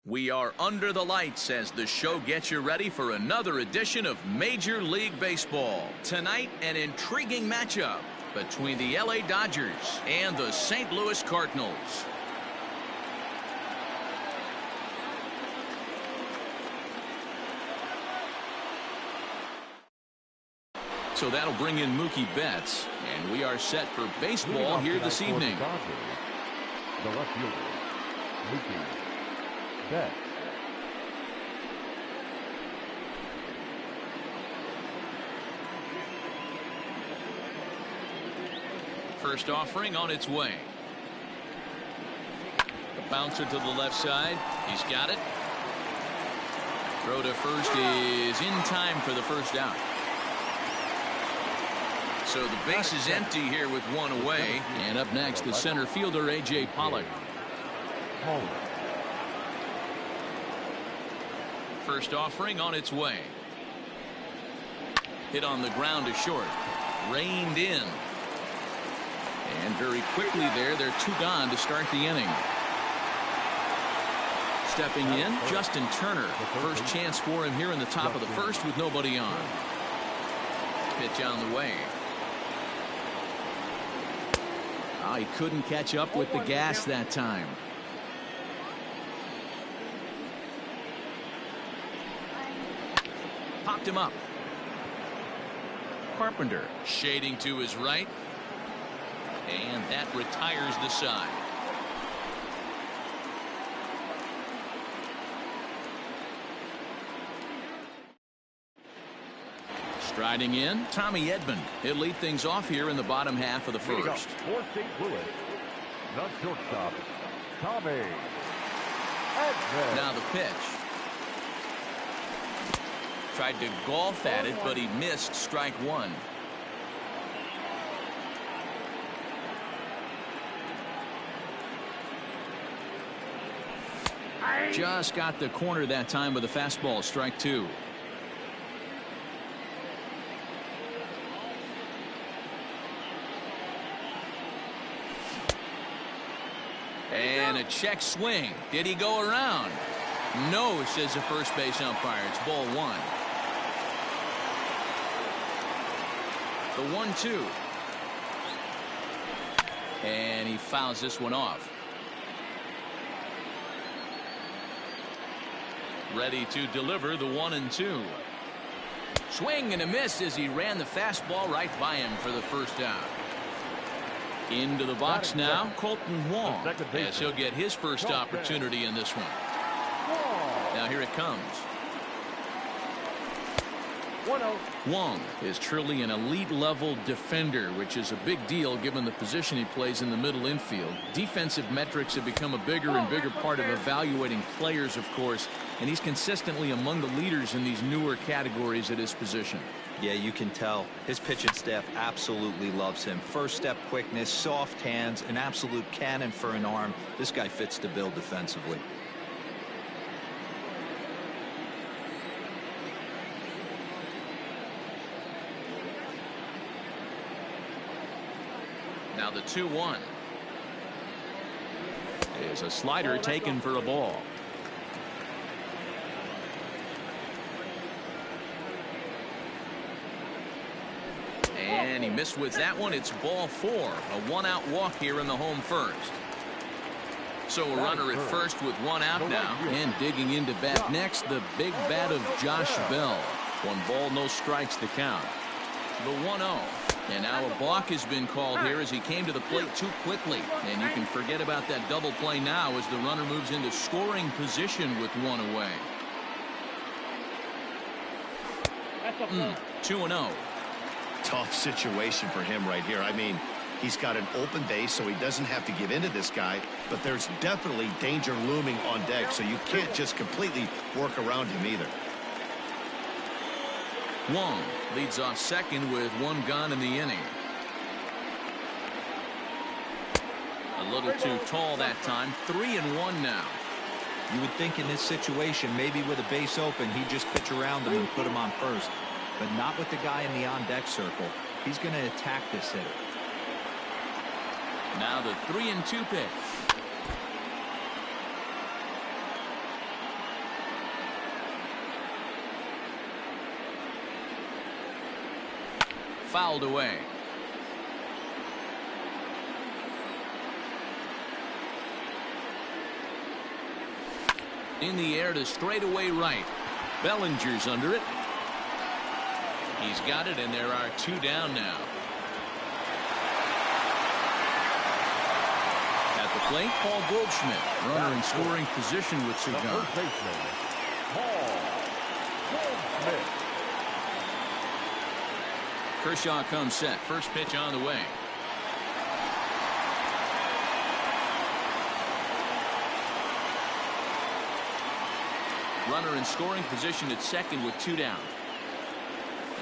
We are under the lights as the show gets you ready for another edition of Major League Baseball. Tonight, an intriguing matchup between the LA Dodgers and the St. Louis Cardinals. So that'll bring in Mookie Betts, and we are set for baseball here this evening. The left fielder, Mookie Betts. First offering on its way. The bouncer to the left side. He's got it. Throw to first is in time for the first out. So the base is empty here with one away. And up next, the center fielder, A.J. Pollock. First offering on its way. Hit on the ground to short. Reined in. And very quickly there, they're two gone to start the inning. Stepping in, Justin Turner. First chance for him here in the top of the first with nobody on. Pitch on the way. Oh, he couldn't catch up with the gas that time. Popped him up. Carpenter shading to his right. And that retires the side. Striding in, Tommy Edman. He'll lead things off here in the bottom half of the first. For St. Louis, the shortstop, Tommy Edman. Now the pitch. Tried to golf at it, but he missed strike one. Just got the corner that time with a fastball, strike two. And a check swing. Did he go around? No, says the first base umpire. It's ball one. The 1-2. And he fouls this one off. Ready to deliver the 1-2. Swing and a miss as he ran the fastball right by him for the first out. Into the box now, Colton Wong, as he'll get his first opportunity in this one. Now here it comes. Wong is truly an elite level defender, which is a big deal given the position he plays in the middle infield. Defensive metrics have become a bigger and bigger part of evaluating players, of course, and he's consistently among the leaders in these newer categories at his position. Yeah, you can tell his pitching staff absolutely loves him. First step quickness, soft hands, an absolute cannon for an arm. This guy fits the bill defensively. Now the 2-1 is a slider taken for a ball. And he missed with that one. It's ball four. A one-out walk here in the home first. So a runner at first with one out now. And digging into bat next, the big bat of Josh Bell. One ball, no strikes to count. The 1-0. And now a balk has been called here as he came to the plate too quickly. And you can forget about that double play now as the runner moves into scoring position with one away. 2-0. Tough situation for him right here. I mean, he's got an open base, so he doesn't have to give in to this guy, but there's definitely danger looming on deck, so you can't just completely work around him either. Wong leads off second with one gone in the inning. A little too tall that time. 3-1 now. You would think in this situation, maybe with a base open, he'd just pitch around him and put him on first. But not with the guy in the on-deck circle. He's going to attack this hitter. Now the 3-2 pitch. Fouled away. In the air to straightaway right. Bellinger's under it. He's got it, and there are 2 down now. At the plate, Paul Goldschmidt, runner in scoring position with 2 gone. First baseman, Paul Goldschmidt. Kershaw comes set. First pitch on the way. Runner in scoring position at second with 2 down.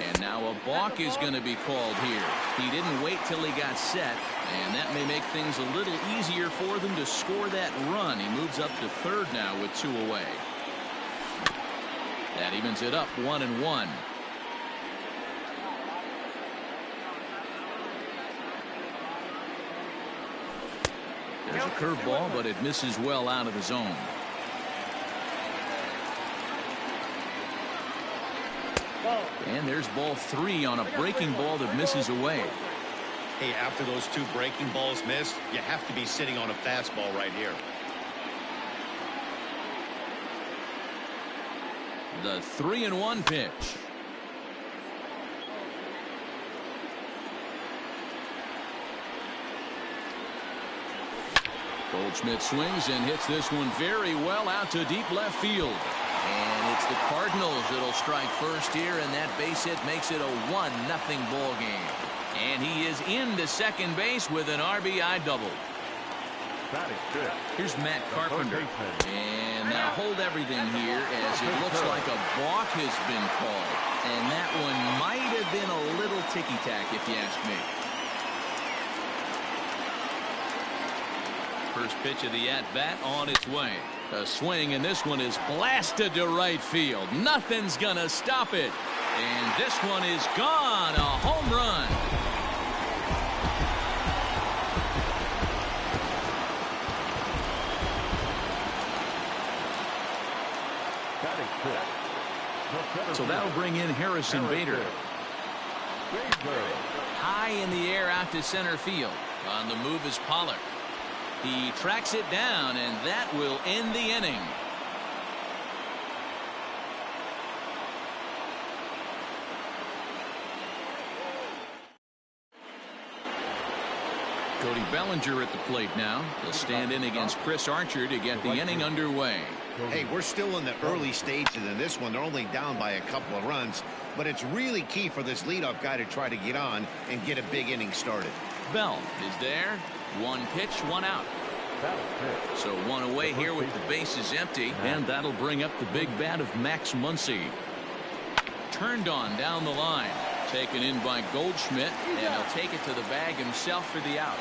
And now a balk is going to be called here. He didn't wait till he got set, and that may make things a little easier for them to score that run. He moves up to third now with 2 away. That evens it up 1-1. There's a curveball, but it misses well out of the zone. And there's ball 3 on a breaking ball that misses away. Hey, after those 2 breaking balls missed, you have to be sitting on a fastball right here. The 3-1 pitch. Goldschmidt swings and hits this one very well out to deep left field. And it's the Cardinals that'll strike first here, and that base hit makes it a 1-0 ball game. And he is into second base with an RBI double. That is good. Here's Matt Carpenter. And now hold everything here as it looks like a balk has been called. And that one might have been a little ticky-tack if you ask me. First pitch of the at-bat on its way. A swing, and this one is blasted to right field. Nothing's gonna stop it. And this one is gone. A home run. So that'll bring in Harrison Bader. High in the air out to center field. On the move is Pollard. He tracks it down, and that will end the inning. Cody Bellinger at the plate now. He'll stand in against Chris Archer to get the inning underway. Hey, we're still in the early stages in this one. They're only down by a couple of runs, but it's really key for this leadoff guy to try to get on and get a big inning started. Bell is there. 1 pitch, 1 out. So 1 away here with the bases empty, and that'll bring up the big bat of Max Muncy. Turned on down the line. Taken in by Goldschmidt, and he'll take it to the bag himself for the out.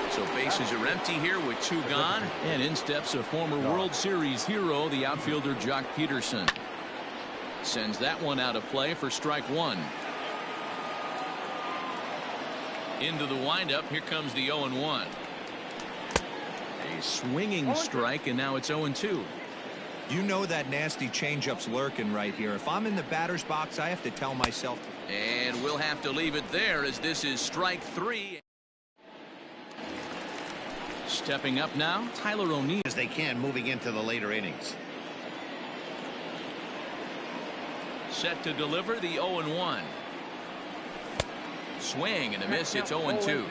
So bases are empty here with 2 gone, and in steps a former World Series hero, the outfielder Jock Peterson. Sends that one out of play for strike 1. Into the windup, here comes the 0-1. A swinging strike, and now it's 0-2. You know that nasty changeup's lurking right here. If I'm in the batter's box, I have to tell myself. And we'll have to leave it there as this is strike 3. Stepping up now, Tyler O'Neill. As they can moving into the later innings. Set to deliver the 0-1. Swing and a miss. It's 0-2.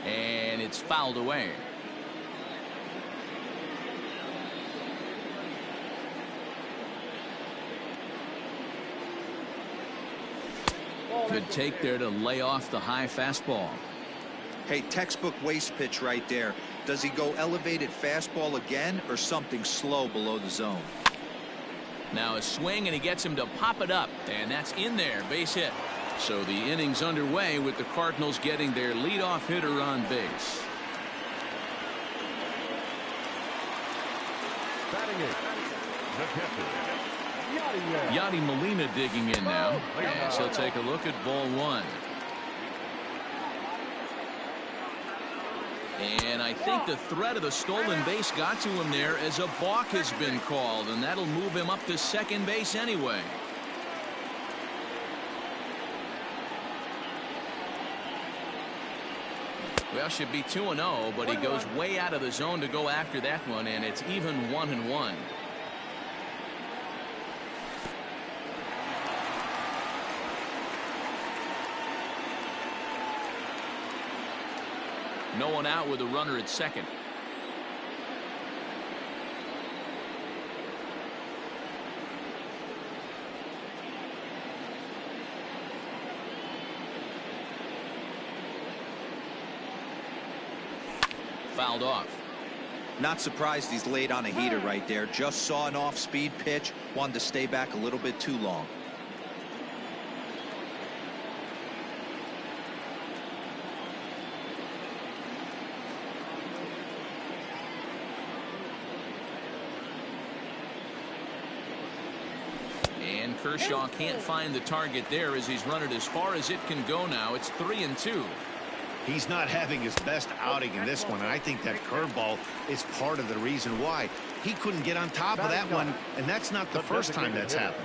And it's fouled away. Good take there to lay off the high fastball. Hey, textbook waste pitch right there. Does he go elevated fastball again or something slow below the zone? Now a swing, and he gets him to pop it up, and that's in there. Base hit. So the inning's underway with the Cardinals getting their leadoff hitter on base. Batting it, the catcher, Yadi Molina digging in now, as he'll take a look at ball 1. And I think the threat of the stolen base got to him there as a balk has been called, and that'll move him up to second base anyway. Well, should be 2-0, but he goes way out of the zone to go after that one, and it's even 1-1. No one out with a runner at second. Fouled off. Not surprised he's laid on a heater right there. Just saw an off-speed pitch. Wanted to stay back a little bit too long. And Kershaw can't find the target there as he's run it as far as it can go now. It's 3-2. He's not having his best outing in this one, and I think that curveball is part of the reason why. He couldn't get on top of that one, and that's not the first time that's happened.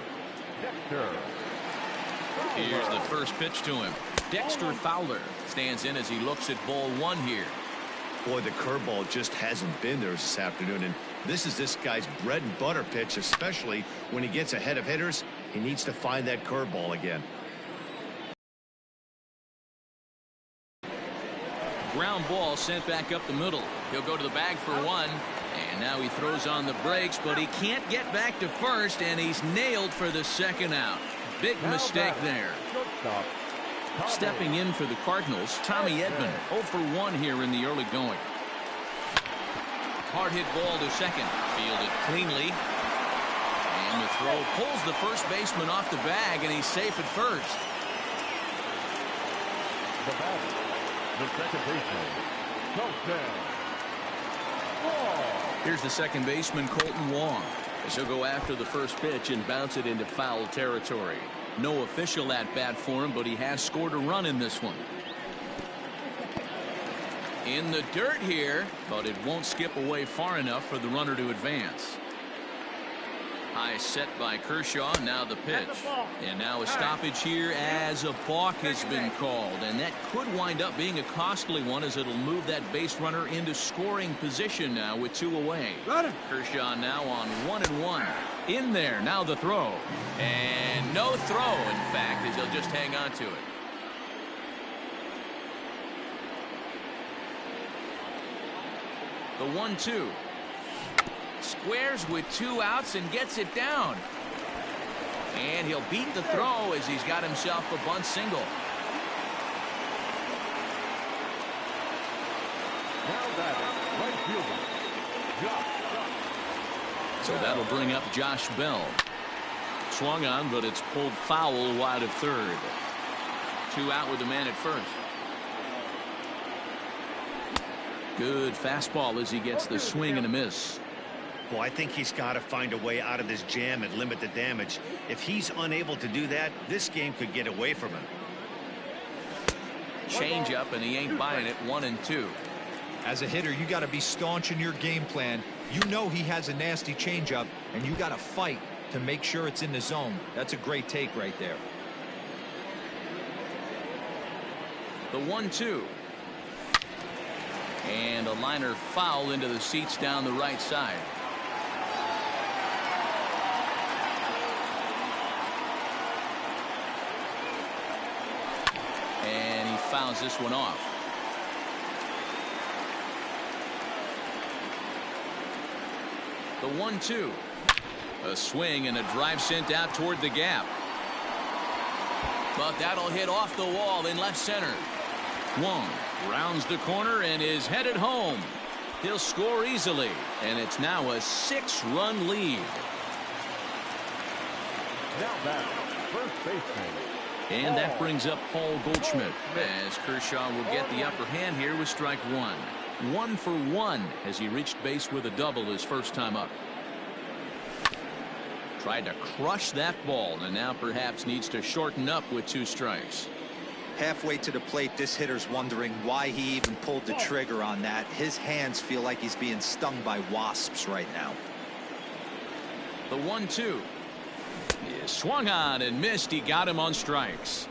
Here's the first pitch to him. Dexter Fowler stands in as he looks at ball one here. Boy, the curveball just hasn't been there this afternoon, and this is this guy's bread and butter pitch, especially when he gets ahead of hitters. He needs to find that curveball again. Ground ball sent back up the middle. He'll go to the bag for one, and now he throws on the brakes, but he can't get back to first, and he's nailed for the second out. Big mistake there. Stepping in for the Cardinals, Tommy Edman, 0 for 1 here in the early going. Hard hit ball to second, fielded cleanly, and the throw pulls the first baseman off the bag, and he's safe at first. The second baseman, touchdown. Here's the second baseman, Colton Wong, as he'll go after the first pitch and bounce it into foul territory. No official at bat for him, but he has scored a run in this one. In the dirt here, but it won't skip away far enough for the runner to advance. High set by Kershaw. Now the pitch. And now a stoppage here as a balk has been called. And that could wind up being a costly one as it'll move that base runner into scoring position now with 2 away. Kershaw now on 1-1. In there. Now the throw. And no throw, in fact, as he'll just hang on to it. The 1-2. Squares with 2 outs and gets it down. And he'll beat the throw as he's got himself a bunt single. So that'll bring up Josh Bell. Swung on, but it's pulled foul wide of third. 2 out with the man at first. Good fastball as he gets the swing and a miss. Well, I think he's got to find a way out of this jam and limit the damage. If he's unable to do that, this game could get away from him. Change up, and he ain't buying it. 1-2. As a hitter, you got to be staunch in your game plan. You know he has a nasty changeup, and you got to fight to make sure it's in the zone. That's a great take right there. The 1-2. And a liner foul into the seats down the right side. And he fouls this one off. The 1-2. A swing and a drive sent out toward the gap. But that'll hit off the wall in left center. Wong rounds the corner and is headed home. He'll score easily, and it's now a 6-run lead. Now back, first baseman. And that brings up Paul Goldschmidt as Kershaw will get the upper hand here with strike 1. 1 for 1 as he reached base with a double his first time up. Tried to crush that ball and now perhaps needs to shorten up with 2 strikes. Halfway to the plate, this hitter's wondering why he even pulled the trigger on that. His hands feel like he's being stung by wasps right now. The 1-2 is swung on and missed. He got him on strikes.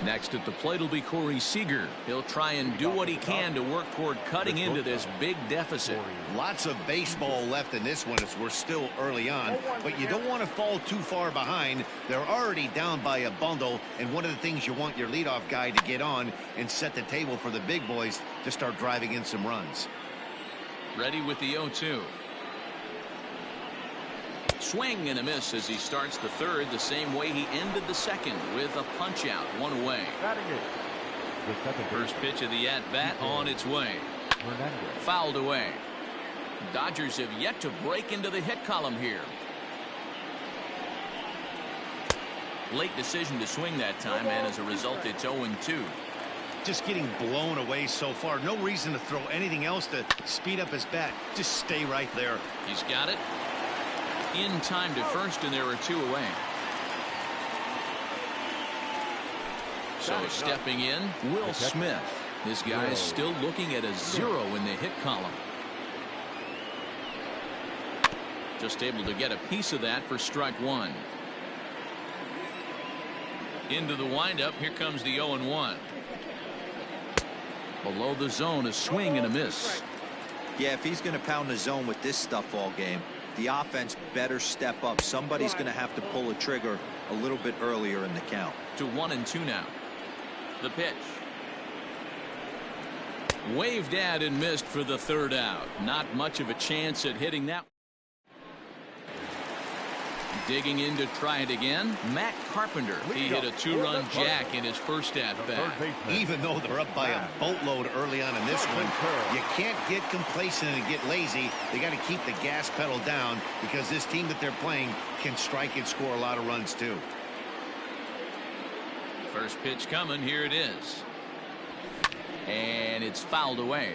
Next at the plate will be Corey Seager. He'll try and do what he can to work toward cutting into this big deficit. Lots of baseball left in this one as we're still early on, but you don't want to fall too far behind. They're already down by a bundle, and one of the things you want your leadoff guy to get on and set the table for the big boys to start driving in some runs. Ready with the 0-2. Swing and a miss as he starts the third the same way he ended the second, with a punch out, one away. First pitch of the at-bat on its way. Fouled away. Dodgers have yet to break into the hit column here. Late decision to swing that time, and as a result it's 0-2. Just getting blown away so far. No reason to throw anything else to speed up his bat. Just stay right there. He's got it. In time to first, and there are two away. So stepping in, Will Smith. This guy's still looking at a 0 in the hit column. Just able to get a piece of that for strike one. Into the windup. Here comes the 0-1. Below the zone, a swing and a miss. Yeah, if he's going to pound the zone with this stuff all game, the offense better step up. Somebody's going to have to pull a trigger a little bit earlier in the count. To 1-2 now. The pitch. Waved at and missed for the third out. Not much of a chance at hitting that. Digging in to try it again, Matt Carpenter. He hit a two-run jack in his first at-bat. Even though they're up by a boatload early on in this one, you can't get complacent and get lazy. They got to keep the gas pedal down because this team that they're playing can strike and score a lot of runs too. First pitch coming. Here it is. And it's fouled away.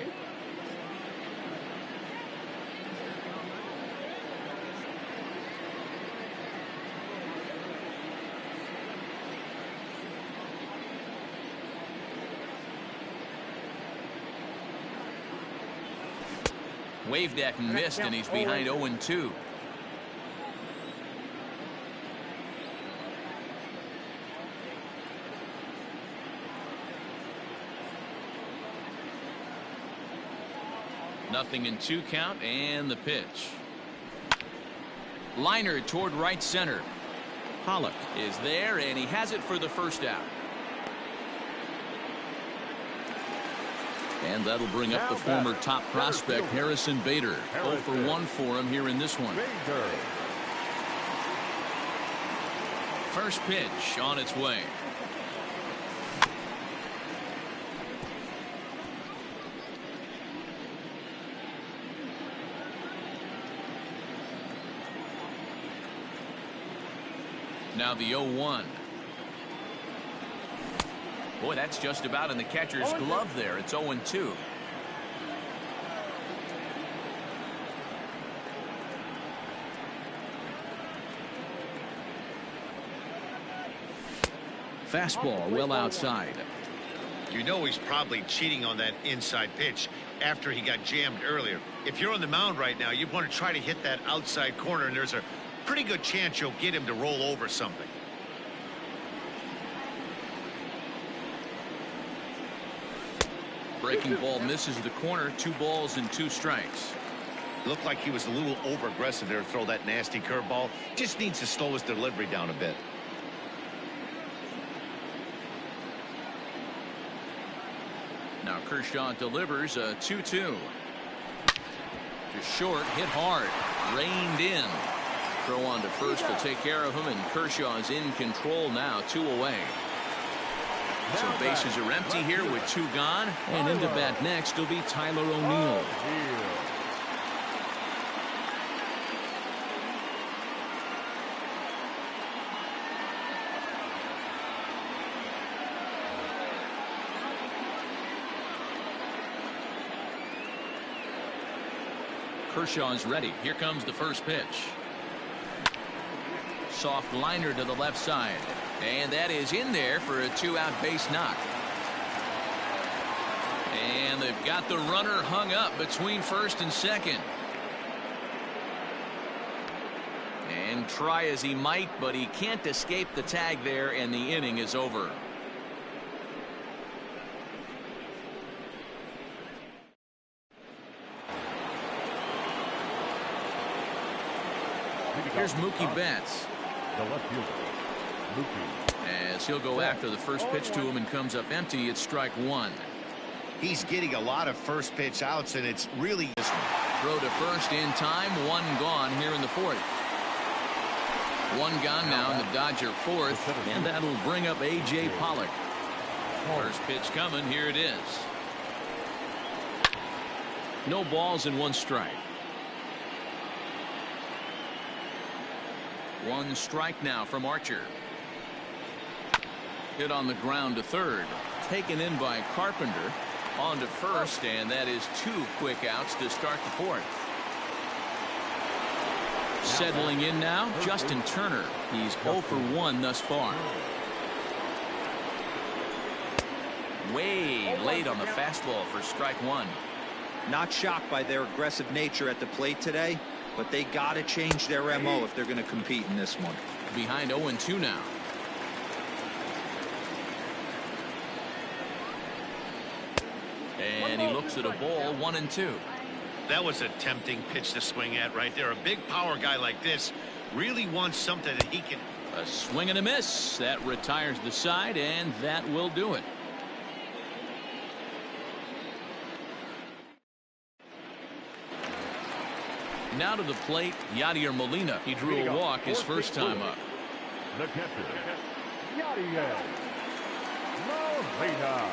Waved at and missed, and he's behind 0-2. Nothing in 2 count, and the pitch. Liner toward right center. Pollock is there, and he has it for the first out. And that'll bring up the former top prospect Harrison Bader. 0 for 1 for him here in this one. First pitch on its way. Now the 0-1. Boy, that's just about in the catcher's glove there. It's 0-2. Fastball well outside. You know he's probably cheating on that inside pitch after he got jammed earlier. If you're on the mound right now, you want to try to hit that outside corner, and there's a pretty good chance you'll get him to roll over something. Breaking ball misses the corner. 2 balls and 2 strikes. Looked like he was a little over aggressive there to throw that nasty curveball. Just needs to slow his delivery down a bit. Now Kershaw delivers a 2-2. To short, hit hard, reined in. Throw on to first will take care of him, and Kershaw's in control now. 2 away. So bases are empty here with 2 gone, and into bat next will be Tyler O'Neill. Kershaw is ready. Here comes the first pitch. Soft liner to the left side. And that is in there for a 2-out base knock. And they've got the runner hung up between first and second. And try as he might, but he can't escape the tag there, and the inning is over. Here's Mookie Betts. The left fielder, Mookie. As he'll go after the first pitch to him and comes up empty. It's strike one. He's getting a lot of first pitch outs, and it's really this one. Throw to first in time. One gone here in the fourth. One gone now in the Dodger fourth, and that'll bring up A.J. Pollock. First pitch coming. Here it is. No balls and one strike. One strike now from Archer. Hit on the ground to third. Taken in by Carpenter. On to first, and that is 2 quick outs to start the fourth. Settling in now, Justin Turner. He's 0 for 1 thus far. Way late on the fastball for strike one. Not shocked by their aggressive nature at the plate today, but they got to change their MO if they're going to compete in this one. Behind 0-2 now. And he looks at a ball. 1-2. That was a tempting pitch to swing at right there. A big power guy like this really wants something that he can. A swing and a miss. That retires the side, and that will do it. Now to the plate, Yadier Molina. He drew a walk his first time up. The catcher, Yadier Molina.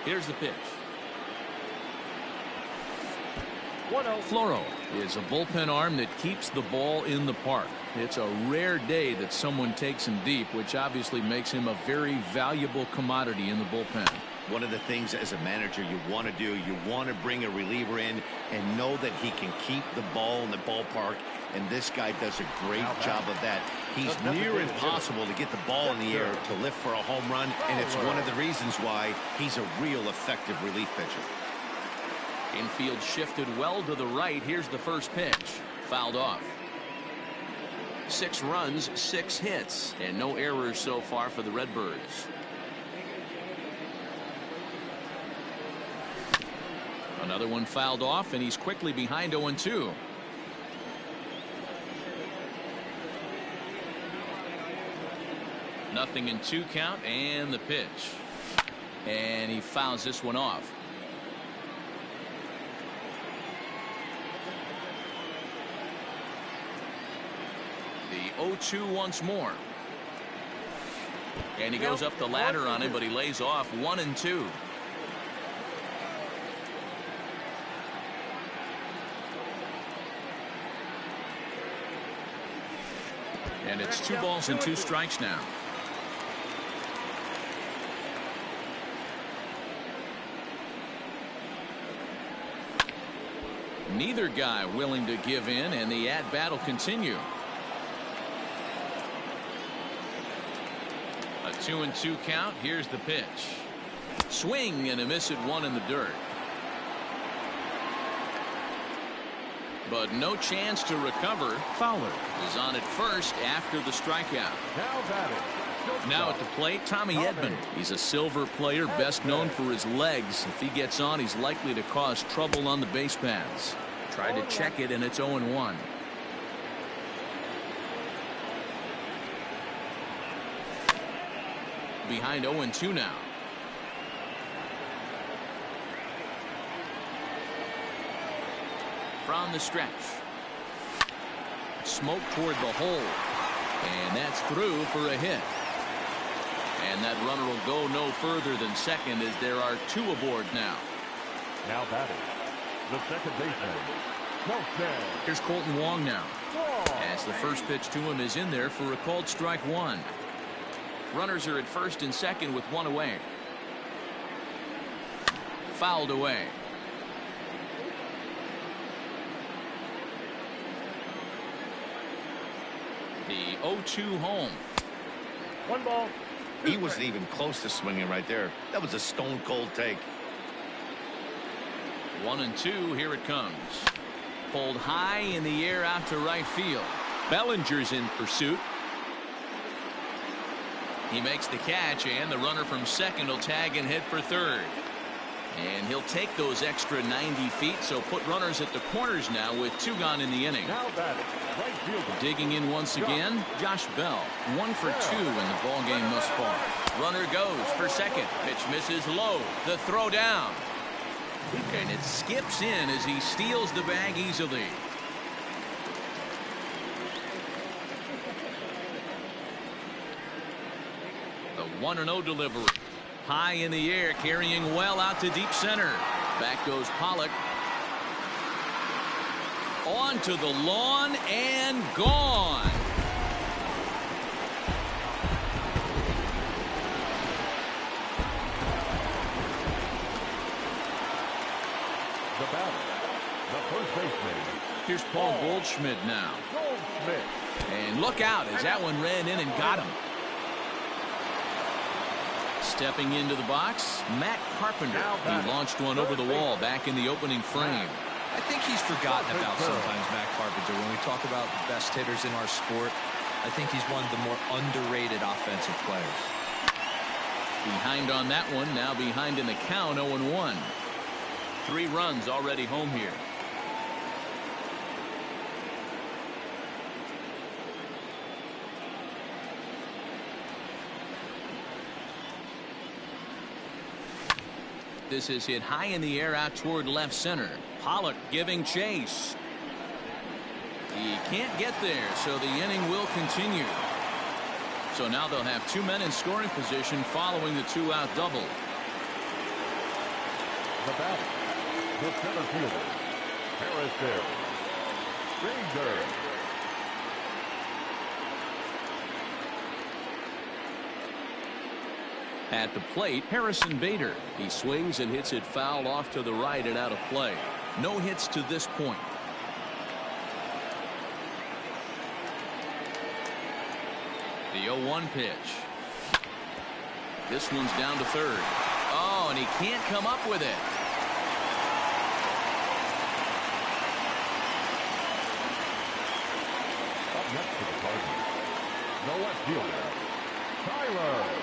Here's the pitch. Floro is a bullpen arm that keeps the ball in the park. It's a rare day that someone takes him deep, which obviously makes him a very valuable commodity in the bullpen. One of the things as a manager you want to do, you want to bring a reliever in and know that he can keep the ball in the ballpark, and this guy does a great job of that. He's near impossible to get the ball in the air to lift for a home run, and it's one of the reasons why he's a real effective relief pitcher. Infield shifted well to the right. Here's the first pitch. Fouled off. 6 runs, 6 hits, and no errors so far for the Redbirds. Another one fouled off, and he's quickly behind 0-2. Nothing in 2 count, and the pitch. And he fouls this one off. The 0-2 once more. And he goes up the ladder on him, but he lays off. 1-2. And it's 2 balls and 2 strikes now. Neither guy willing to give in, and the at-bat will continue. A 2-2 count. Here's the pitch. Swing and a miss at 1 in the dirt. But no chance to recover. Fowler is on at first after the strikeout. Now at the plate, Tommy Edman. He's a Silver player, best known for his legs. If he gets on, he's likely to cause trouble on the base paths. Tried to check it, and it's 0-1. Behind 0-2 now. From the stretch. Smoke toward the hole. And that's through for a hit. And that runner will go no further than second, as there are 2 aboard now. Now batting, the second baseman, Colton. Here's Colton Wong now. As the first pitch to him is in there for a called strike one. Runners are at first and second with one away. Fouled away. The 0-2 home. One ball. He wasn't even close to swinging right there. That was a stone cold take. 1-2. Here it comes. Pulled high in the air out to right field. Bellinger's in pursuit. He makes the catch, and the runner from second will tag and head for third. And he'll take those extra 90 feet, so put runners at the corners now with two gone in the inning. Now batting, right fielder. Digging in once again, Josh Bell. 1 for 2 in the ball game thus far. Runner goes for second. Pitch misses low. The throw down. And it skips in as he steals the bag easily. The 1-0 delivery. High in the air, carrying well out to deep center. Back goes Pollock. On to the lawn and gone. The batter, the first baseman. Here's Paul Goldschmidt now. Goldschmidt. And look out as that one ran in and got him. Stepping into the box, Matt Carpenter. He launched one over the wall back in the opening frame. I think he's forgotten about sometimes, Matt Carpenter. When we talk about the best hitters in our sport, I think he's one of the more underrated offensive players. Behind on that one, now behind in the count, 0-1. 3 runs already home here. This is hit high in the air out toward left center. Pollock giving chase. He can't get there, so the inning will continue. So now they'll have 2 men in scoring position following the 2-out double. The batter, the center fielder, Harris there. Ranger. At the plate, Harrison Bader. He swings and hits it foul off to the right and out of play. No hits to this point. The 0-1 pitch. This one's down to third. Oh, and he can't come up with it. Up next to the Cardinals, the left fielder, Tyler.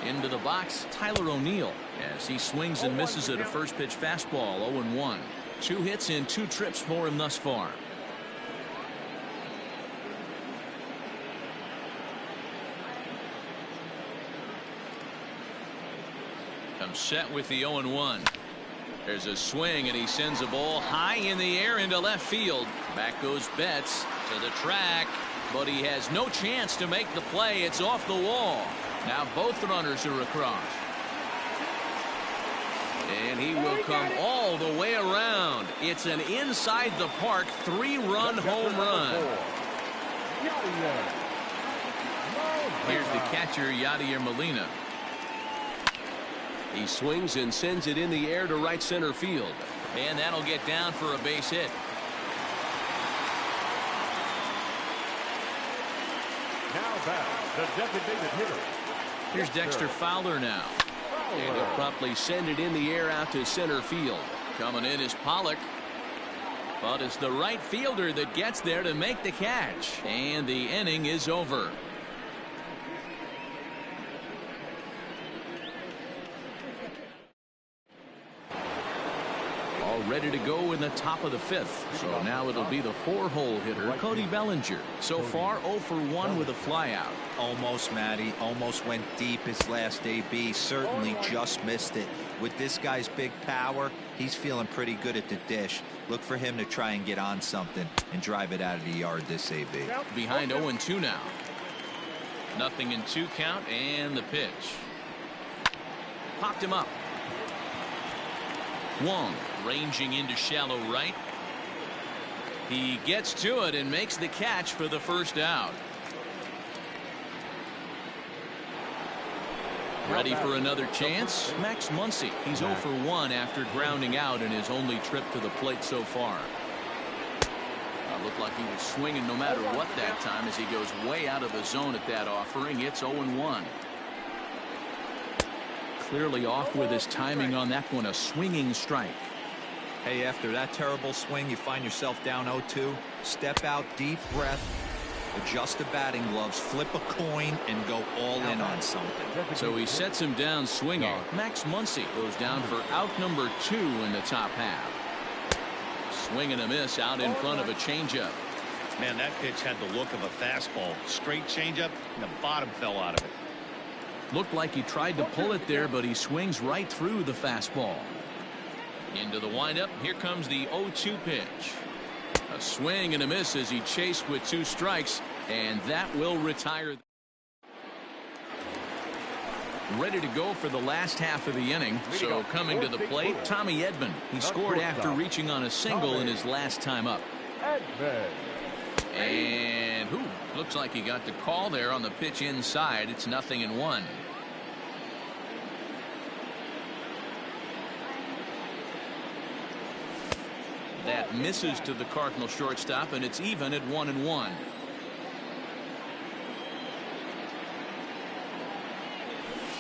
Into the box, Tyler O'Neill, as he swings and misses at a first pitch fastball. 0-1. 2 hits in 2 trips for him thus far. Comes set with the 0-1. There's a swing, and he sends a ball high in the air into left field. Back goes Betts to the track, but he has no chance to make the play. It's off the wall. Now both runners are across. And he will come all the way around. It's an inside the park 3-run home run. Here's the catcher, Yadier Molina. He swings and sends it in the air to right center field. And that'll get down for a base hit. Now back, the designated hitter. Here's Dexter Fowler now. And he'll promptly send it in the air out to center field. Coming in is Pollock. But it's the right fielder that gets there to make the catch. And the inning is over. Ready to go in the top of the 5th. So now it'll be the 4-hole hitter, Cody Bellinger. So far 0 for 1 with a flyout. Almost, Matty. Almost went deep his last AB. Certainly just missed it. With this guy's big power, he's feeling pretty good at the dish. Look for him to try and get on something and drive it out of the yard this AB. Behind 0-2 now. Nothing in 2 count, and the pitch. Popped him up. Wong ranging into shallow right. He gets to it and makes the catch for the first out. Ready for another chance? Max Muncy. He's 0 for 1 after grounding out in his only trip to the plate so far. Looked like he was swinging no matter what that time as he goes way out of the zone at that offering. It's 0-1. Clearly off with his timing on that one. A swinging strike. Hey, after that terrible swing, you find yourself down 0-2. Step out, deep breath, adjust the batting gloves, flip a coin, and go all in on something. So he sets him down swinging. Max Muncy goes down for out number 2 in the top half. Swing and a miss out in front of a changeup. Man, that pitch had the look of a fastball. Straight changeup, and the bottom fell out of it. Looked like he tried to pull it there, but he swings right through the fastball. Into the windup. Here comes the 0-2 pitch. A swing and a miss as he chased with 2 strikes, and that will retire. Ready to go for the last half of the inning. So coming to the plate, Tommy Edman. He scored after reaching on a single in his last time up. And looks like he got the call there on the pitch inside. It's 0-1. That misses to the Cardinal shortstop, and it's even at 1-1.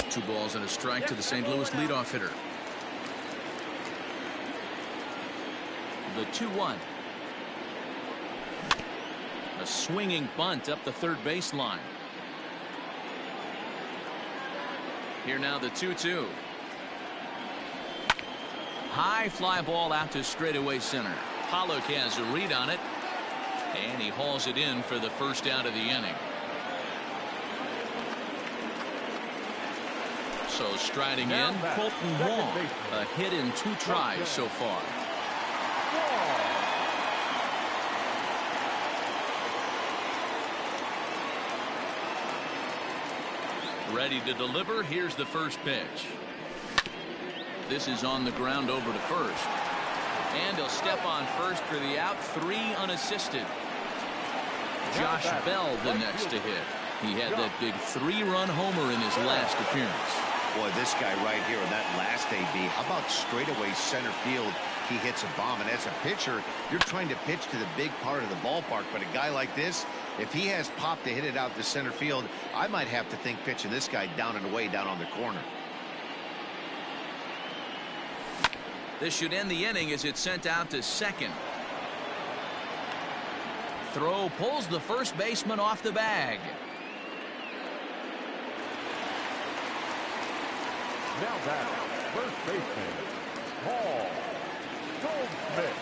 Two balls and a strike to the St. Louis leadoff hitter. The 2-1. A swinging bunt up the third baseline. Here now the 2-2. High fly ball out to straightaway center. Pollock has a read on it, and he hauls it in for the first out of the inning. So striding in, Colton Wong. A hit in 2 tries so far. Ready to deliver. Here's the first pitch. This is on the ground over to first. And he'll step on first for the out. 3 unassisted. Josh Bell the next to hit. He had that big 3-run homer in his last appearance. Boy, this guy right here in that last AB, how about straightaway center field? He hits a bomb, and as a pitcher, you're trying to pitch to the big part of the ballpark, but a guy like this, if he has pop to hit it out to center field, I might have to think pitching this guy down and away down on the corner. This should end the inning as it's sent out to second. Throw pulls the first baseman off the bag. Now back, first baseman, Paul Goldschmidt.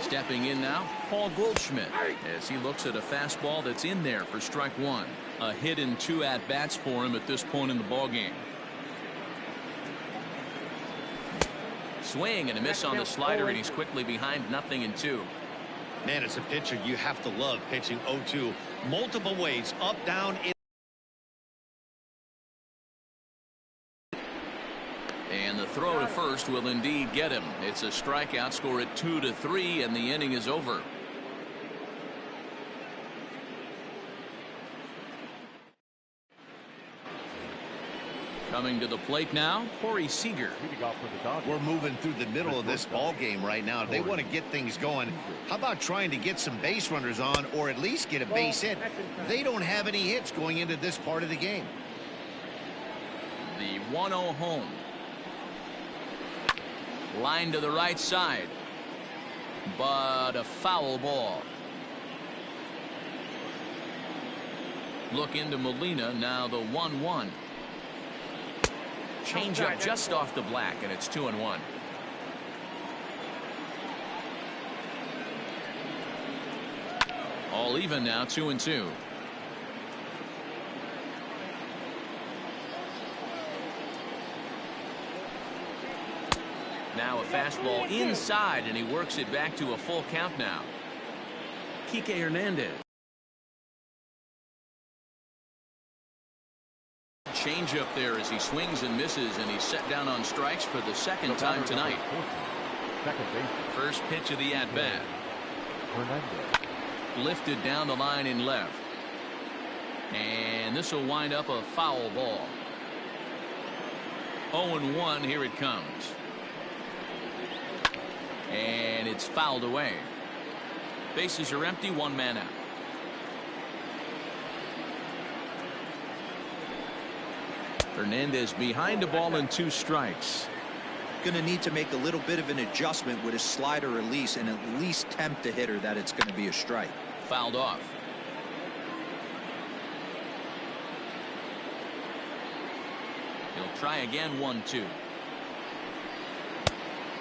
Stepping in now, Paul Goldschmidt, as he looks at a fastball that's in there for strike 1. A hit in 2 at-bats for him at this point in the ballgame. Swing and a miss on the slider, and he's quickly behind 0-2. Man, as a pitcher, you have to love pitching 0-2 multiple ways, up, down, in. And the throw to first will indeed get him. It's a strikeout, score at 2-3, and the inning is over. Coming to the plate now, Corey Seager. We're moving through the middle of this ball game right now. They want to get things going. How about trying to get some base runners on, or at least get a base hit? They don't have any hits going into this part of the game. The 1-0 home. Line to the right side, but a foul ball. Look into Molina, now the 1-1. Change up just off the black, and it's 2-1. All even now, 2-2. Now a fastball inside, and he works it back to a full count now. Kike Hernandez. changeup there as he swings and misses, and he's set down on strikes for the second time tonight. Second base. First pitch of the at-bat. Hernandez. Lifted down the line in left. And this will wind up a foul ball. 0-1, here it comes. And it's fouled away. Bases are empty, one man out. Hernandez behind the ball and 2 strikes. Going to need to make a little bit of an adjustment with his slider release and at least tempt the hitter that it's going to be a strike. Fouled off. He'll try again, 1-2.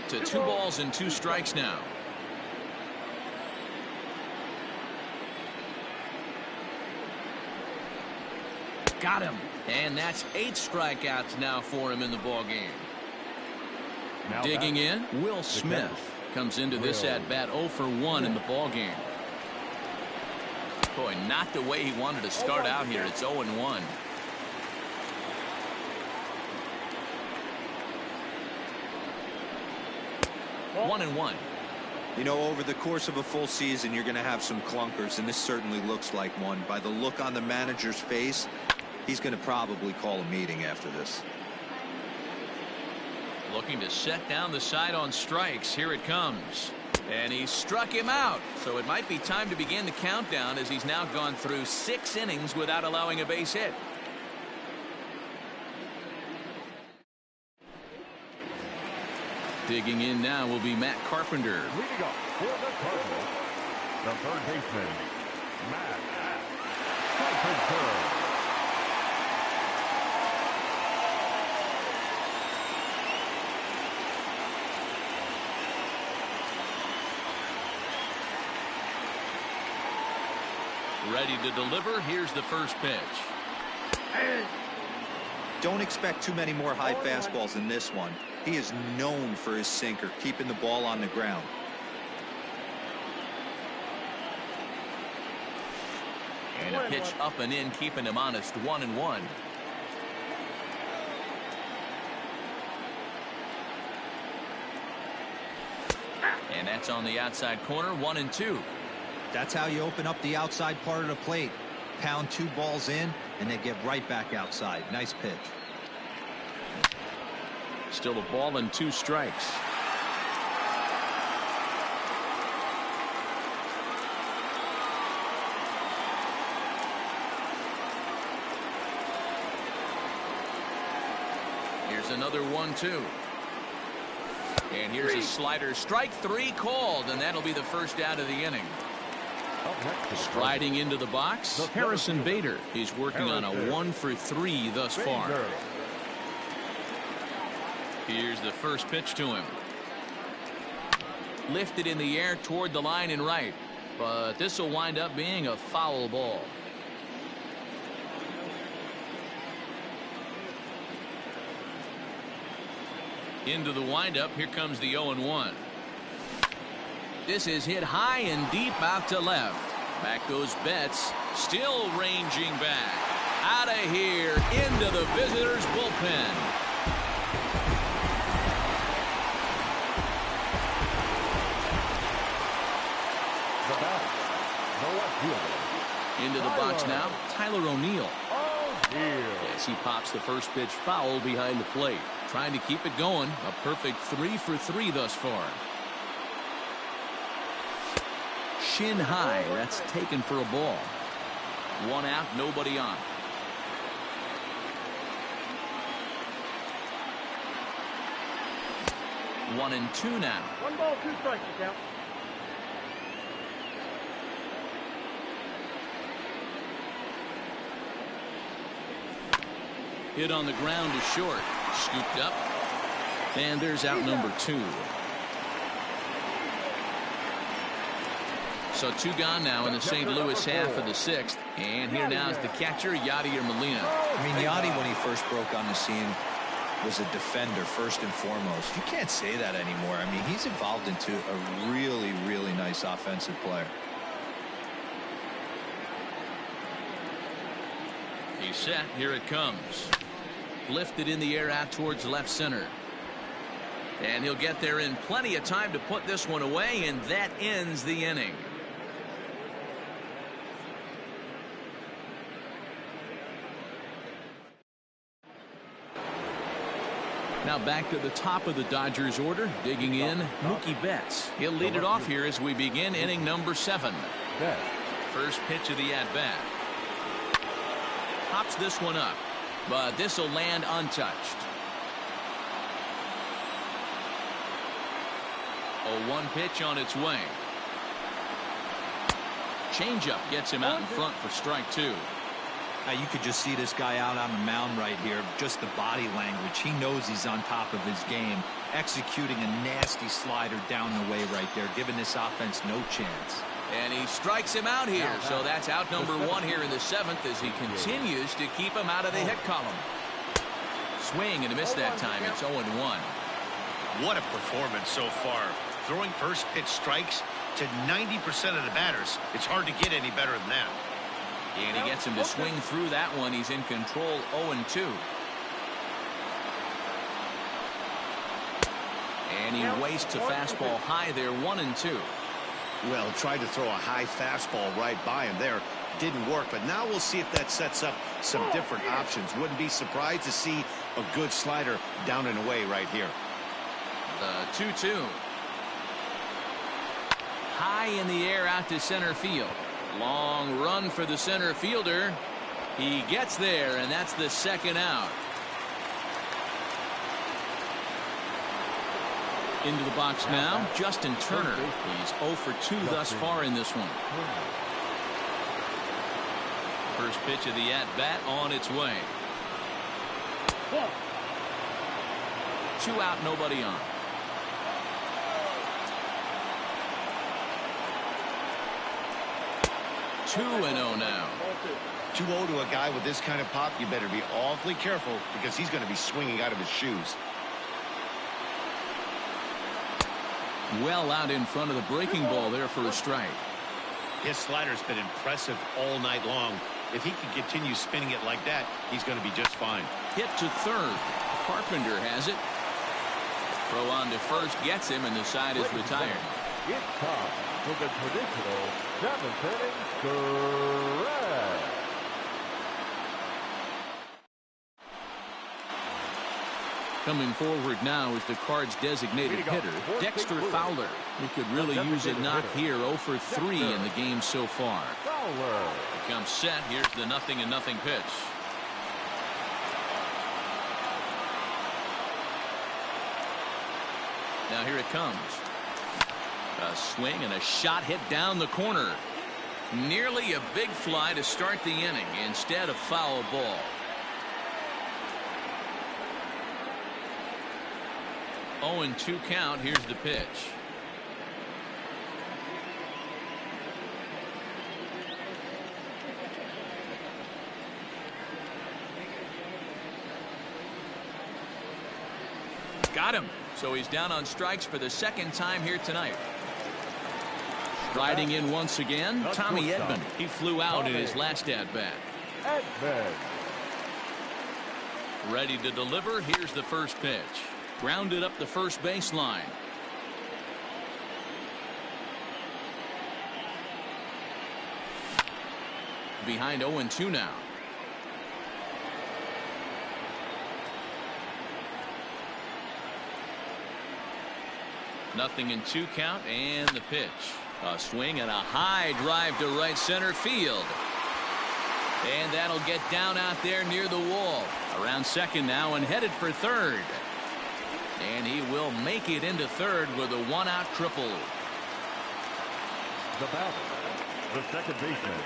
To 2 balls and 2 strikes now. Got him. And that's 8 strikeouts now for him in the ball game. Now Digging in, Will Smith comes into this at-bat 0 for 1 in the ball game. Boy, not the way he wanted to start out here. It's 0-1. 1-1. You know, over the course of a full season, you're going to have some clunkers, and this certainly looks like one. By the look on the manager's face, he's going to probably call a meeting after this. Looking to set down the side on strikes. Here it comes. And he struck him out. So it might be time to begin the countdown as he's now gone through 6 innings without allowing a base hit. Digging in now will be Matt Carpenter. Leading up for the Cardinals, the third baseman, Matt Carpenter. Ready to deliver. Here's the first pitch. Don't expect too many more high fastballs in this one. He is known for his sinker, keeping the ball on the ground. And a pitch up and in, keeping him honest. 1-1. And that's on the outside corner. 1-2. That's how you open up the outside part of the plate. Pound 2 balls in, and they get right back outside. Nice pitch. Still a ball and 2 strikes. Here's another 1-2. And here's a slider. Strike 3 called, and that'll be the first out of the inning. Striding into the box, Harrison Bader. He's working on a 1 for 3 thus far. Here's the first pitch to him. Lifted in the air toward the line and right, but this will wind up being a foul ball. Into the windup. Here comes the 0-1. This is hit high and deep out to left. Back goes Betts, still ranging back. Out of here, into the visitors' bullpen. Into the box now, Tyler O'Neill. Yes, he pops the first pitch foul behind the plate. Trying to keep it going. A perfect 3 for 3 thus far. Shin high. That's taken for a ball. 1 out, nobody on. One and 2 now. 1 ball, 2 strikes, count. Hit on the ground to short. Scooped up. And there's out number 2. So 2 gone now in the St. Louis half of the 6th. And here now is the catcher, Yadier Molina. I mean, Yadi, when he first broke on the scene, was a defender first and foremost. You can't say that anymore. I mean, he's evolved into a really, really nice offensive player. He's set. Here it comes. lifted in the air out towards left center. And he'll get there in plenty of time to put this one away, and that ends the inning. Now back to the top of the Dodgers order, digging in, Mookie Betts. He'll lead it off here as we begin inning number 7. First pitch of the at-bat. Pops this one up, but this will land untouched. 0-1 pitch on its way. Changeup gets him out in front for strike 2. Now you could just see this guy out on the mound right here. Just the body language. He knows he's on top of his game. Executing a nasty slider down the way right there, giving this offense no chance. And he strikes him out here. So that's out number 1 here in the 7th as he continues to keep him out of the hit column. Swing and a miss that time. It's 0-1. What a performance so far. Throwing first pitch strikes to 90% of the batters. It's hard to get any better than that. And he gets him to swing through that one. He's in control, 0-2. And he wastes a fastball high there, 1-2. Well, tried to throw a high fastball right by him there. Didn't work, but now we'll see if that sets up some different options. Wouldn't be surprised to see a good slider down and away right here. The 2-2. High in the air out to center field. Long run for the center fielder. He gets there, and that's the second out. Into the box now, Justin Turner. He's 0 for 2 thus far in this one. First pitch of the at-bat on its way. 2 out, nobody on. 2-0 now. 2-0 to a guy with this kind of pop. You better be awfully careful because he's going to be swinging out of his shoes. Well out in front of the breaking ball there for a strike. His slider's been impressive all night long. If he can continue spinning it like that, he's going to be just fine. Hit to third. Carpenter has it. Throw on to first gets him, and the side is retired. It's time for the traditional 7th inning stretch. Coming forward now is the Cards' designated hitter, Dexter Fowler. He could really use a knock here. 0 for 3 in the game so far. Fowler. He comes set. Here's the 0-0 pitch. Now here it comes. A swing and a shot hit down the corner. Nearly a big fly to start the inning instead of foul ball. Oh, and 2 count. Here's the pitch. Got him. So he's down on strikes for the second time here tonight. Riding in once again, Tommy Edman. He flew out in his last at-bat. Edman. Ready to deliver. Here's the first pitch. Grounded up the first baseline. Behind 0-2 now. Nothing in 2 count, and the pitch. A swing and a high drive to right center field. And that'll get down out there near the wall. Around second now and headed for third. And he will make it into third with a 1-out triple. The batter, the second baseman,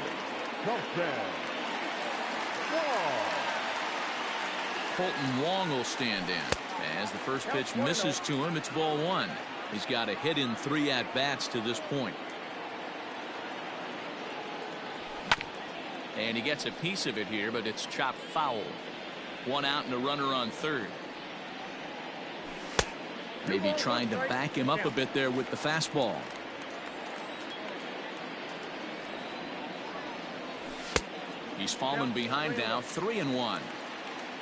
Colton Wong will stand in. As the first pitch misses to him, it's ball 1. He's got a hit in 3 at-bats to this point. And he gets a piece of it here, but it's chopped foul. 1 out and a runner on third. Maybe trying to back him up a bit there with the fastball. He's fallen behind now, 3-1.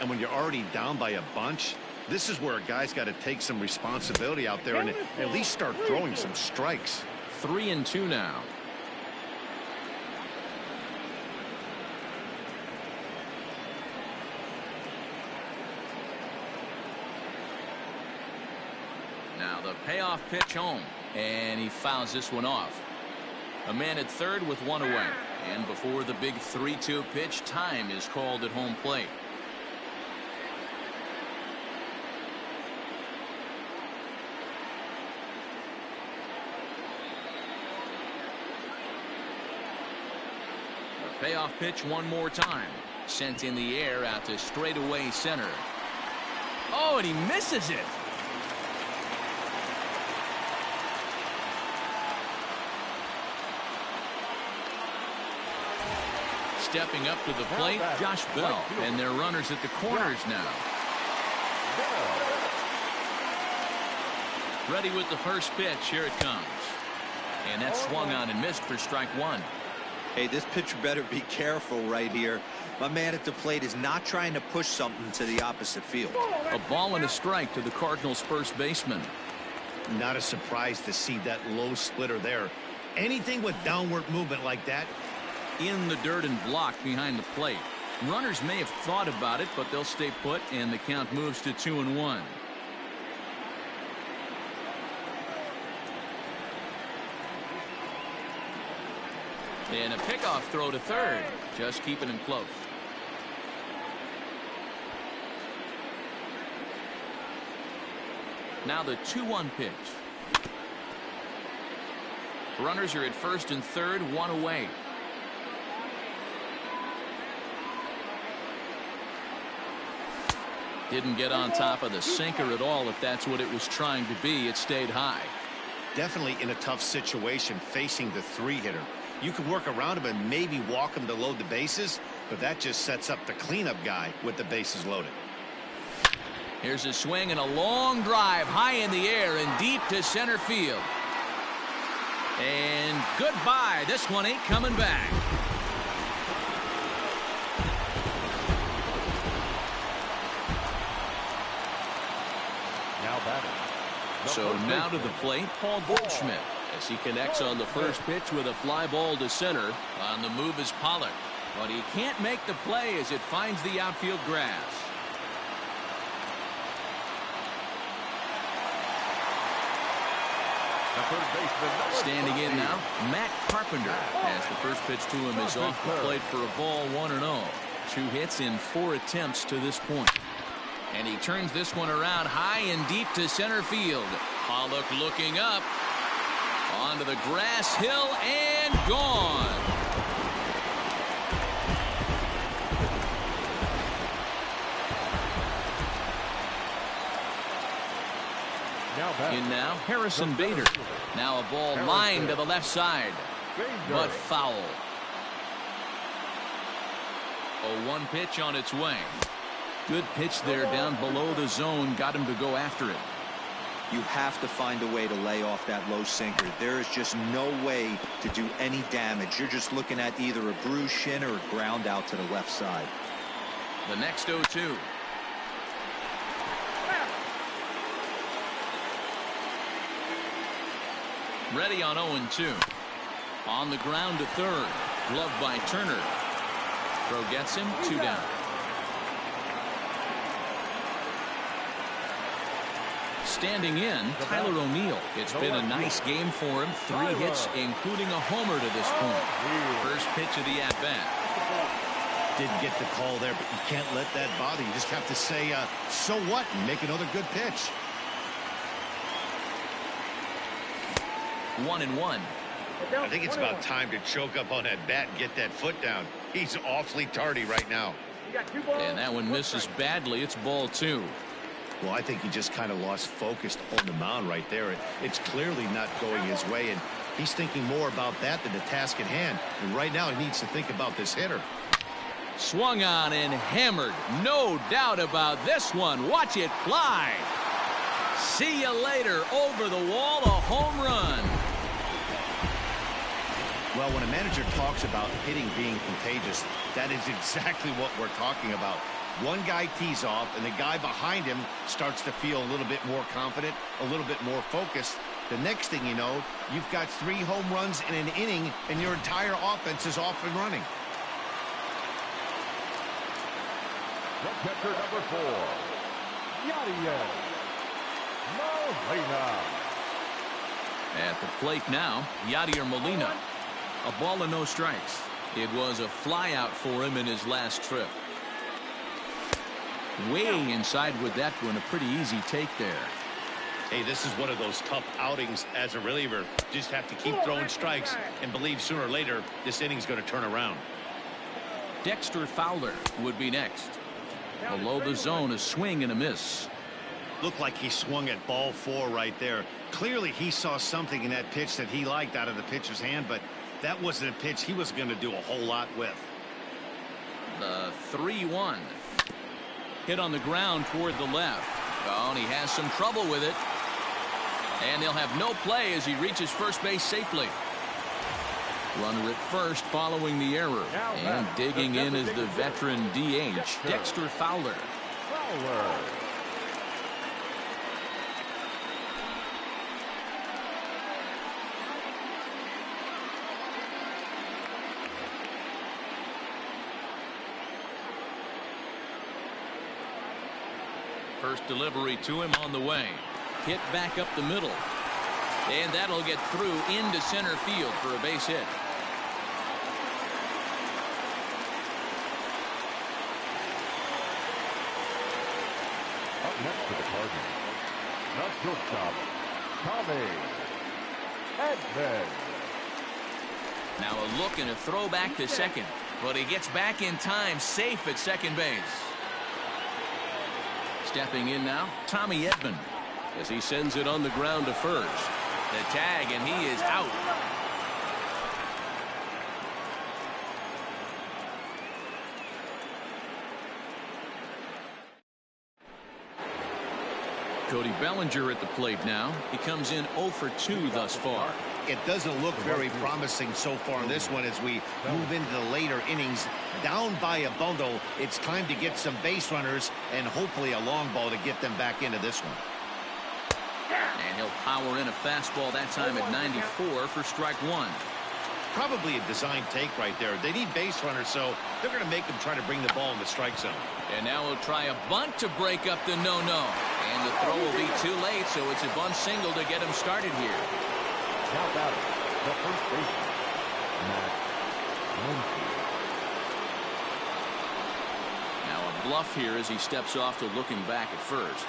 And when you're already down by a bunch, this is where a guy's got to take some responsibility out there and at least start throwing some strikes. 3-2 now. Now the payoff pitch home, and he fouls this one off. A man at third with one away, and before the big 3-2 pitch, time is called at home plate. The payoff pitch one more time, sent in the air out to straightaway center. Oh, and he misses it. Stepping up to the plate, Josh Bell, and their runners at the corners now. Ready with the first pitch. Here it comes. And that's swung on and missed for strike one. Hey, this pitcher better be careful right here. My man at the plate is not trying to push something to the opposite field. A ball and a strike to the Cardinals' first baseman. Not a surprise to see that low splitter there. Anything with downward movement like that, in the dirt and blocked behind the plate. Runners may have thought about it, but they'll stay put, and the count moves to 2-1. And a pickoff throw to third, just keeping him close. Now the 2-1 pitch. Runners are at first and third, one away. Didn't get on top of the sinker at all. If that's what it was trying to be, it stayed high. Definitely in a tough situation facing the three-hitter. You can work around him and maybe walk him to load the bases, but that just sets up the cleanup guy with the bases loaded. Here's a swing and a long drive high in the air and deep to center field. And goodbye. This one ain't coming back. So now to the plate, Paul Goldschmidt, as he connects on the first pitch with a fly ball to center. On the move is Pollock, but he can't make the play as it finds the outfield grass. Standing in now, Matt Carpenter, as the first pitch to him is off the plate for a ball, 1-0. 2 hits in 4 attempts to this point. And he turns this one around high and deep to center field. Pollock looking up. Onto the grass hill and gone. In now, Harrison Bader. Now a ball lined to the left side, but foul. 0-1 pitch on its way. Good pitch there down below the zone. Got him to go after it. You have to find a way to lay off that low sinker. There is just no way to do any damage. You're just looking at either a bruised shin or a ground out to the left side. The next 0-2. Ready on 0-2. On the ground to third. Gloved by Turner. Throw gets him, 2 down. Standing in, Tyler O'Neill. It's been a nice game for him. 3 hits, including a homer to this point. First pitch of the at-bat. Didn't get the call there, but you can't let that bother. You just have to say, so what, and make another good pitch. 1-1. I think it's about time to choke up on that bat and get that foot down. He's awfully tardy right now. And that one misses badly. It's ball 2. Well, I think he just kind of lost focus on the mound right there. It's clearly not going his way, and he's thinking more about that than the task at hand. And right now he needs to think about this hitter. Swung on and hammered. No doubt about this one. Watch it fly. See you later. Over the wall, a home run. Well, when a manager talks about hitting being contagious, that is exactly what we're talking about. One guy tees off, and the guy behind him starts to feel a little bit more confident, a little bit more focused. The next thing you know, you've got 3 home runs in an inning, and your entire offense is off and running. The catcher, number 4, Yadier Molina. At the plate now, Yadier Molina. A ball and no strikes. It was a fly out for him in his last trip. Way inside with that one. A pretty easy take there. Hey, this is one of those tough outings as a reliever. Just have to keep throwing strikes and believe sooner or later this inning's going to turn around. Dexter Fowler would be next. Below the zone, a swing and a miss. Looked like he swung at ball 4 right there. Clearly he saw something in that pitch that he liked out of the pitcher's hand, but that wasn't a pitch he was going to do a whole lot with. The 3-1. Hit on the ground toward the left. Oh, and he has some trouble with it. And they'll have no play as he reaches first base safely. Runner at first following the error. And digging in is the veteran DH, Dexter Fowler. First delivery to him on the way. Hit back up the middle. And that'll get through into center field for a base hit. Up next for the Cardinals, the shortstop, Tommy Edman. Now a look and a throw back to second. But he gets back in time, safe at second base. Stepping in now, Tommy Edman, as he sends it on the ground to first. The tag, and he is out. Cody Bellinger at the plate now. He comes in 0 for 2 thus far. It doesn't look very promising so far in this one as we move into the later innings. Down by a bundle, it's time to get some base runners and hopefully a long ball to get them back into this one. And he'll power in a fastball that time at 94 for strike 1. Probably a design take right there. They need base runners, so they're going to make them try to bring the ball in the strike zone. And now he'll try a bunt to break up the no-no. And the throw will be too late, so it's a bunt single to get him started here. Now batting, the first baseman, Max Muncy. Now a bluff here as he steps off to looking back at first.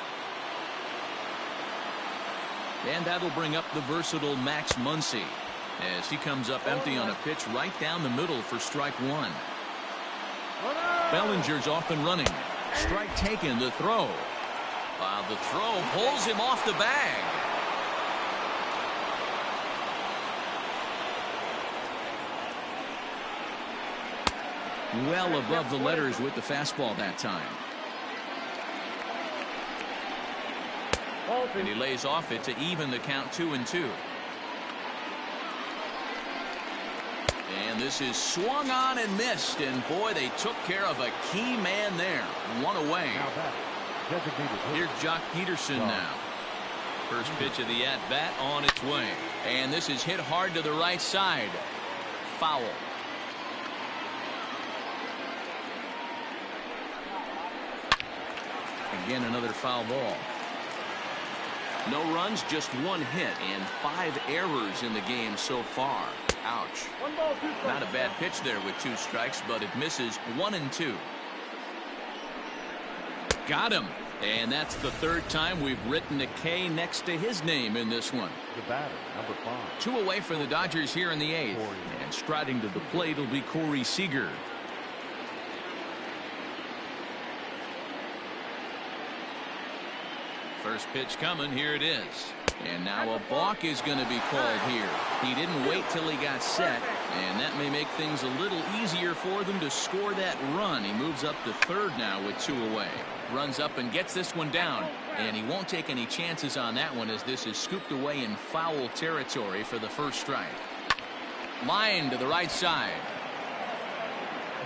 And that'll bring up the versatile Max Muncy as he comes up empty on a pitch right down the middle for strike 1. Bellinger's off and running. Strike taken, the throw. The throw pulls him off the bag. Well above the letters with the fastball that time. And he lays off it to even the count 2-2. And this is swung on and missed. And boy, they took care of a key man there. One away. Here's Jock Peterson now. First pitch of the at-bat on its way. And this is hit hard to the right side. Foul. Again, another foul ball. No runs, just 1 hit, and 5 errors in the game so far. Ouch. Not a bad pitch there with 2 strikes, but it misses 1 and 2. Got him. And that's the 3rd time we've written a K next to his name in this one. The batter, number 5. 2 away for the Dodgers here in the 8th. And striding to the plate will be Corey Seager. First pitch coming. Here it is. And now a balk is going to be called here. He didn't wait till he got set, and that may make things a little easier for them to score that run. He moves up to 3rd now with 2 away. Runs up and gets this one down, and he won't take any chances on that one as this is scooped away in foul territory for the first strike. Line to the right side.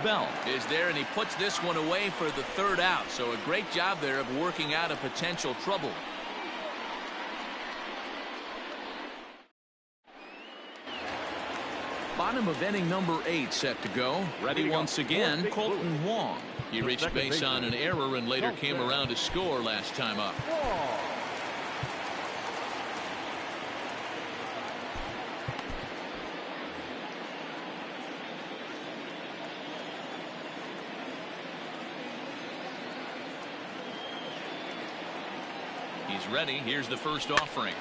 Bell is there, and he puts this one away for the third out. So a great job there of working out a potential trouble. Bottom of inning number 8 set to go. Ready once again, Colton Wong. He reached base on an error and later came around to score last time up. He's ready. Here's the first offering.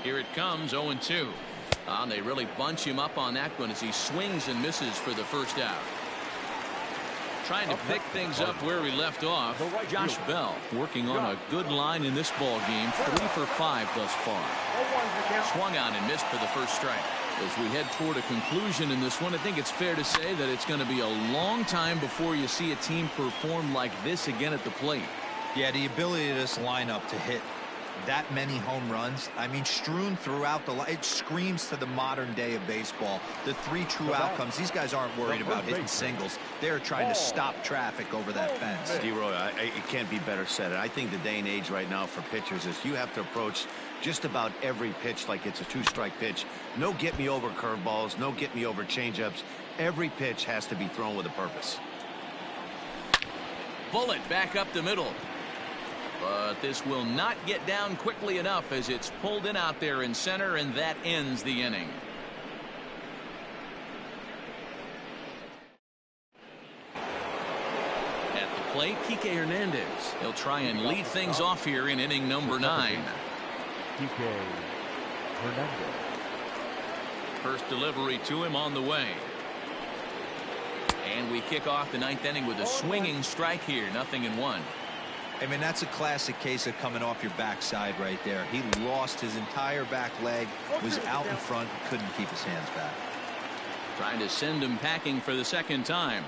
Here it comes, 0-2. They really bunch him up on that one as he swings and misses for the first out. Trying to pick things up where we left off. Josh Bell working on a good line in this ball game. 3 for 5 thus far. Swung on and missed for the first strike. As we head toward a conclusion in this one, I think it's fair to say that it's going to be a long time before you see a team perform like this again at the plate. Yeah, the ability of this lineup to hit that many home runs, I mean, strewn throughout the line, it screams to the modern day of baseball. The 3 true outcomes. These guys aren't worried about hitting singles. They're trying to stop traffic over that fence. D-Roy, it can't be better said. I think the day and age right now for pitchers is you have to approach just about every pitch like it's a 2-strike pitch. No get-me-over curveballs, no get-me-over changeups. Every pitch has to be thrown with a purpose. Bullet back up the middle. But this will not get down quickly enough as it's pulled in out there in center, and that ends the inning. At the plate, Kike Hernandez. He'll try and lead things off here in inning number 9. Kike Hernandez. First delivery to him on the way. And we kick off the 9th inning with a swinging strike here. 0-1. I mean, that's a classic case of coming off your backside right there. He lost his entire back leg, was out in front, couldn't keep his hands back. Trying to send him packing for the second time.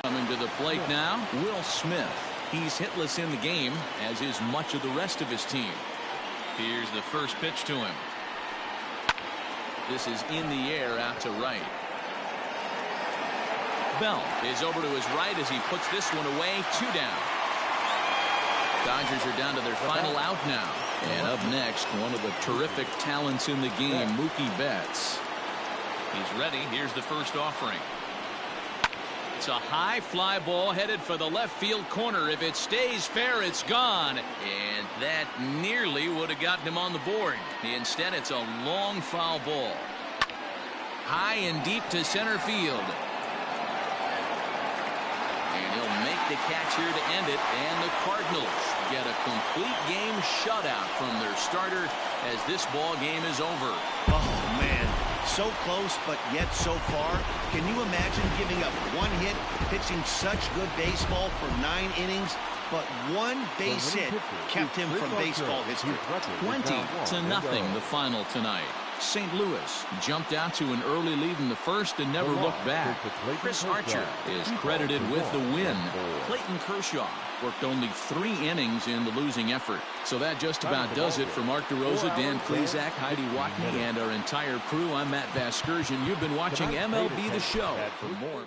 Coming to the plate now, Will Smith. He's hitless in the game, as is much of the rest of his team. Here's the first pitch to him. This is in the air out to right. Bell is over to his right as he puts this one away. 2 down. Dodgers are down to their final out now. And up next, one of the terrific talents in the game, Mookie Betts. He's ready. Here's the first offering. It's a high fly ball headed for the left field corner. If it stays fair, it's gone. And that nearly would have gotten him on the board. Instead, it's a long foul ball. High and deep to center field. And he'll make the catch here to end it. And the Cardinals get a complete game shutout from their starter as this ball game is over. Oh, man. So close, but yet so far. Can you imagine giving up 1 hit, pitching such good baseball for 9 innings, but 1 base hit kept him from baseball history? 20-0 the final tonight. St. Louis jumped out to an early lead in the first and never looked back. Chris Archer is credited with the win. Clayton Kershaw worked only 3 innings in the losing effort. So that just about does it for Mark DeRosa, Dan Klezak, Heidi Watney, and our entire crew. I'm Matt Vasgersian. You've been watching MLB The Show. For more